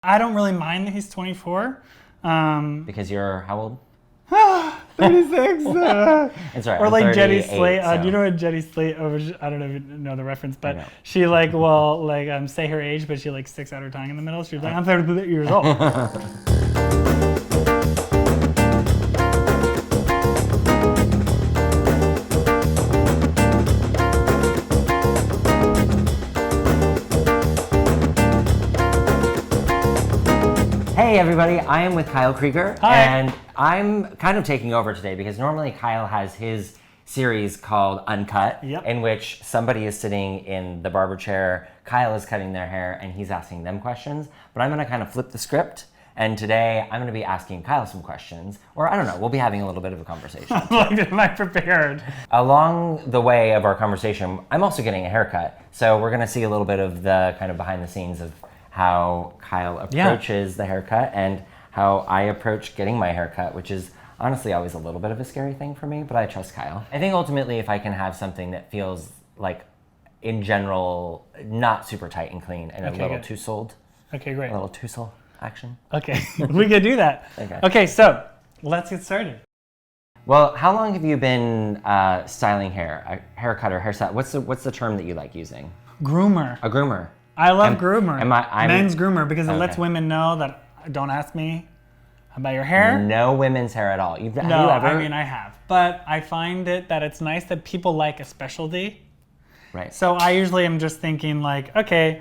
I don't really mind that he's 24. Because you're how old? 36. It's right. Or I'm like Jetty 38, Slate. so. Do you know what Jetty Slate? I don't know if you know the reference, but she like will like say her age, but she like sticks out her tongue in the middle. She's like, I'm 38 years old. Hey everybody, I am with Kyle Krieger. Hi. And I'm kind of taking over today because normally Kyle has his series called Uncut, in which somebody is sitting in the barber chair, Kyle is cutting their hair, and he's asking them questions. But I'm gonna kind of flip the script, and today I'm gonna be asking Kyle some questions, or I don't know, we'll be having a little bit of a conversation. Am I prepared? Along the way of our conversation, I'm also getting a haircut. So we're gonna see a little bit of the kind of behind the scenes of how Kyle approaches the haircut and how I approach getting my haircut, which is honestly always a little bit of a scary thing for me, but I trust Kyle. I think ultimately if I can have something that feels like, in general, not super tight and clean and a little two-soled. Okay, great. A little two-soul action. Okay, we could do that. Okay, so let's get started. Well, how long have you been styling hair, a haircut or hairstyle? What's the term that you like using? Groomer. A groomer. I love groomer. I'm men's groomer because it lets women know that don't ask me about your hair. No women's hair at all. Have you ever? I mean I have, but I find that it's nice that people like a specialty. Right. So I usually am just thinking like, okay,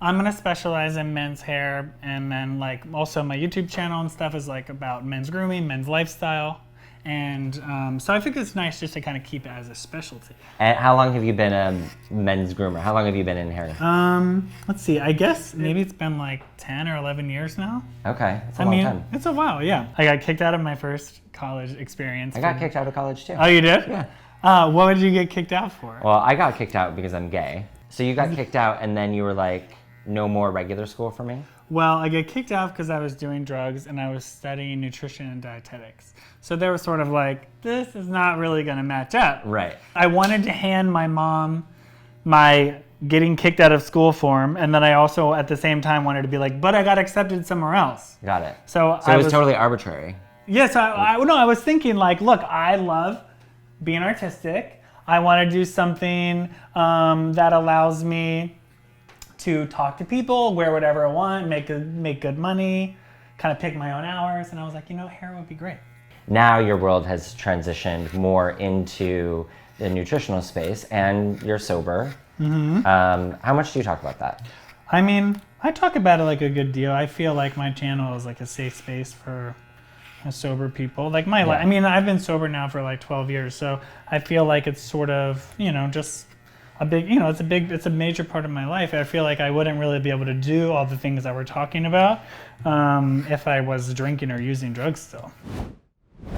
I'm gonna specialize in men's hair, and then like also my YouTube channel and stuff is like about men's grooming, men's lifestyle. And so I think it's nice just to kind of keep it as a specialty. And how long have you been a men's groomer? How long have you been in hair? Let's see. I guess maybe it's been like 10 or 11 years now. Okay, it's a long time. It's a while, yeah. I got kicked out of my first college experience. I got kicked out of college too. Oh, you did? Yeah. What did you get kicked out for? Well, I got kicked out because I'm gay. So you got kicked out and then you were like, no more regular school for me? Well, I got kicked out because I was doing drugs and I was studying nutrition and dietetics. So they were sort of like, this is not really going to match up. Right. I wanted to hand my mom my getting kicked out of school form, and then I also at the same time wanted to be like, but I got accepted somewhere else. Got it. So it was totally arbitrary. Yes, I was thinking like, look, I love being artistic. I want to do something that allows me to talk to people, wear whatever I want, make good money, kind of pick my own hours. And I was like, hair would be great. Now your world has transitioned more into the nutritional space and you're sober. Mm-hmm. How much do you talk about that? I mean, I talk about it like a good deal. I feel like my channel is like a safe space for sober people. Like my life, I mean, I've been sober now for like 12 years. So I feel like it's sort of, just a big, it's a major part of my life. I feel like I wouldn't really be able to do all the things that we're talking about if I was drinking or using drugs still.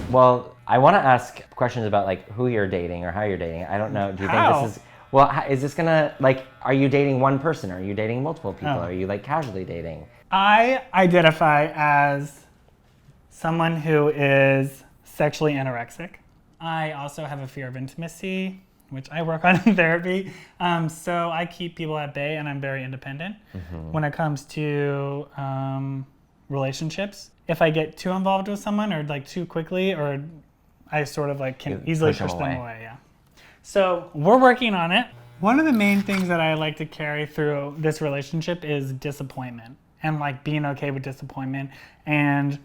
Well, I want to ask questions about like who you're dating or how you're dating. I don't know. Do you think this is, is this gonna, like, are you dating one person? Are you dating multiple people? Are you like casually dating? I identify as someone who is sexually anorexic. I also have a fear of intimacy, which I work on in therapy. So I keep people at bay and I'm very independent when it comes to relationships. If I get too involved with someone or like too quickly, or I sort of like can easily push them away. Yeah. So we're working on it. One of the main things that I like to carry through this relationship is disappointment, and like being okay with disappointment and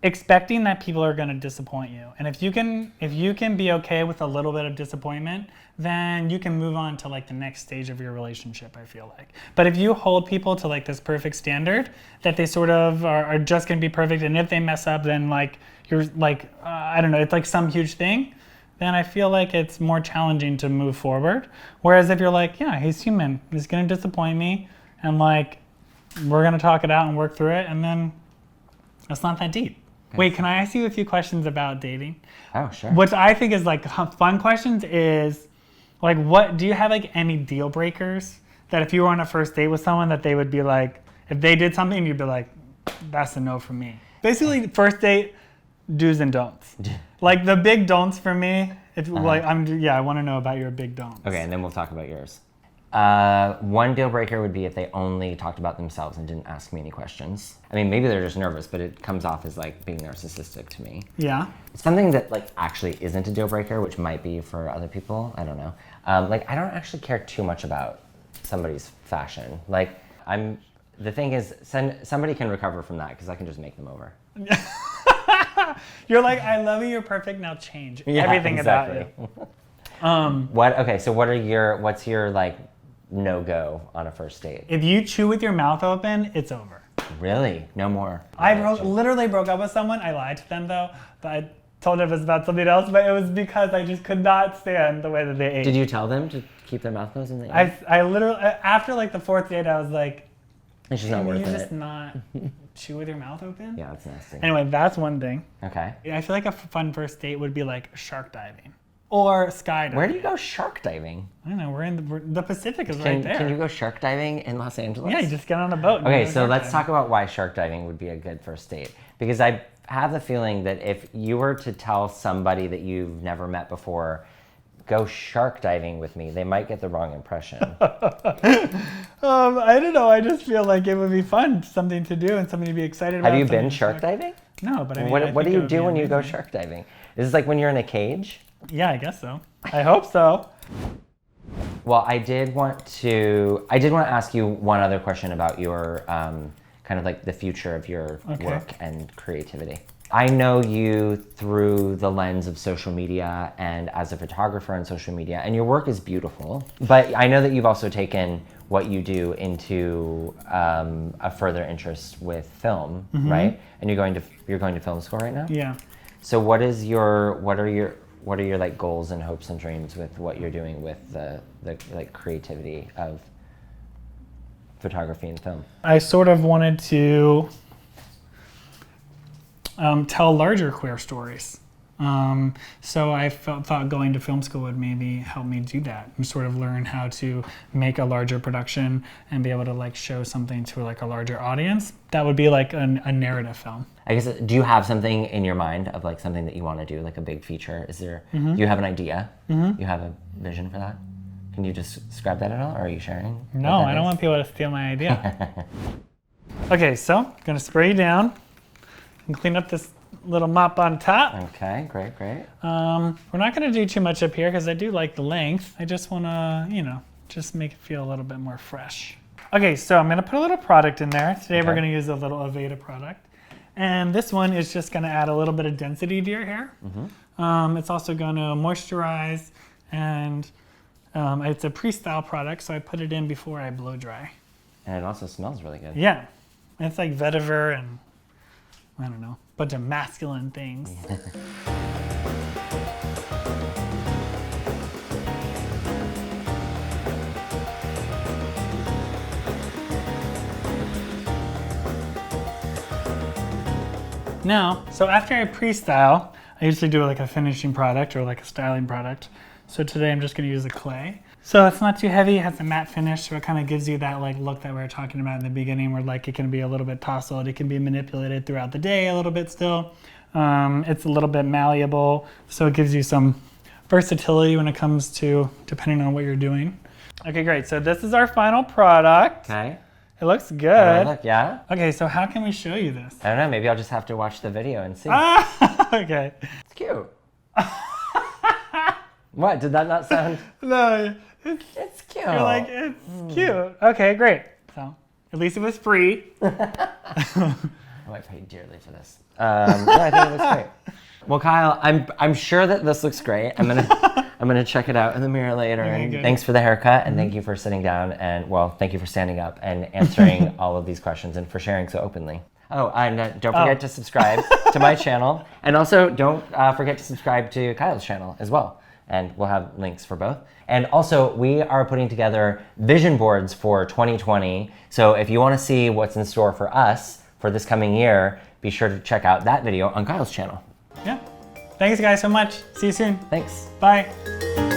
expecting that people are going to disappoint you. And if you can be okay with a little bit of disappointment, then you can move on to like the next stage of your relationship, I feel like. But if you hold people to like this perfect standard that they sort of are just going to be perfect, and if they mess up, then like you're like, I don't know, it's like some huge thing, then I feel like it's more challenging to move forward. Whereas if you're like, yeah, he's human, he's going to disappoint me, and like we're going to talk it out and work through it, and then it's not that deep. Wait, can I ask you a few questions about dating? Oh, sure. What I think is like fun questions is like, what do you have like any deal breakers that if you were on a first date with someone that they would be like, if they did something, you'd be like, that's a no for me. Basically, first date do's and don'ts. Like the big don'ts for me, I want to know about your big don'ts. Okay, and then we'll talk about yours. One deal breaker would be if they only talked about themselves and didn't ask me any questions. I mean, maybe they're just nervous, but it comes off as like being narcissistic to me. Yeah. Something that like actually isn't a deal breaker, which might be for other people, I don't know. Like I don't actually care too much about somebody's fashion. Like the thing is, somebody can recover from that because I can just make them over. You're like, I love you, you're perfect, now change everything about you. What's your like no-go on a first date? If you chew with your mouth open, it's over. Really? No more? Literally broke up with someone. I lied to them though, but I told them it was about something else, but it was because I just could not stand the way that they ate. Did you tell them to keep their mouth closed? I literally, after like the 4th date, I was like, it's just not worth it. Can you just not chew with your mouth open? Yeah, that's nasty. Anyway, that's one thing. Okay. I feel like a fun first date would be like shark diving or skydiving. Where do you go shark diving? I don't know. The Pacific is right there. Can you go shark diving in Los Angeles? Yeah, you just get on a boat. Okay, so let's talk about why shark diving would be a good first date. Because I have the feeling that if you were to tell somebody that you've never met before, go shark diving with me, they might get the wrong impression. I don't know. I just feel like it would be fun, something to do and something to be excited about. Have you been shark diving? No, but I mean, what do you do when you go shark diving? Is this like when you're in a cage? Yeah, I guess so. I hope so. Well, I did want to ask you one other question about your kind of like the future of your work and creativity. I know you through the lens of social media and as a photographer on social media, and your work is beautiful. But I know that you've also taken what you do into a further interest with film, right? And you're going to film school right now? Yeah. So what are your like goals and hopes and dreams with what you're doing with the like creativity of photography and film? I sort of wanted to tell larger queer stories. So I thought going to film school would maybe help me do that and sort of learn how to make a larger production and be able to like show something to like a larger audience. That would be like a narrative film. I guess, do you have something in your mind of like something that you want to do, like a big feature? Is there, do you have an idea? You have a vision for that? Can you just describe that at all, or are you sharing? No, I don't want people to steal my idea. Okay, so I'm gonna spray you down and clean up this little mop on top. Okay, great. We're not gonna do too much up here because I do like the length. I just wanna, just make it feel a little bit more fresh. Okay, so I'm gonna put a little product in there. Today we're gonna use a little Aveda product. And this one is just gonna add a little bit of density to your hair. It's also gonna moisturize, and it's a pre-style product, so I put it in before I blow dry. And it also smells really good. Yeah, it's like vetiver and I don't know, a bunch of masculine things. Now, so after I pre-style, I usually do like a finishing product or like a styling product. So today I'm just gonna use a clay. So it's not too heavy, it has a matte finish, so it kind of gives you that like look that we were talking about in the beginning where like it can be a little bit tousled, it can be manipulated throughout the day a little bit still. It's a little bit malleable, so it gives you some versatility when it comes to depending on what you're doing. Okay, great, so this is our final product. Okay. It looks good. Look, yeah? Okay, so how can we show you this? I don't know, maybe I'll just have to watch the video and see. Okay. It's cute. What, did that not sound? No, It's cute. you're like, it's cute. Okay, great. So, at least it was free. I might pay dearly for this. Yeah, I think it looks great. Well, Kyle, I'm sure that this looks great. I'm gonna check it out in the mirror later. Okay, and good. thanks for the haircut, and thank you for sitting down, and well, thank you for standing up and answering all of these questions and for sharing so openly. Oh, and don't forget to subscribe to my channel, and also don't forget to subscribe to Kyle's channel as well. And we'll have links for both. And also, we are putting together vision boards for 2020. So if you want to see what's in store for us for this coming year, be sure to check out that video on Kyle's channel. Yeah. Thanks, guys, so much. See you soon. Thanks. Bye.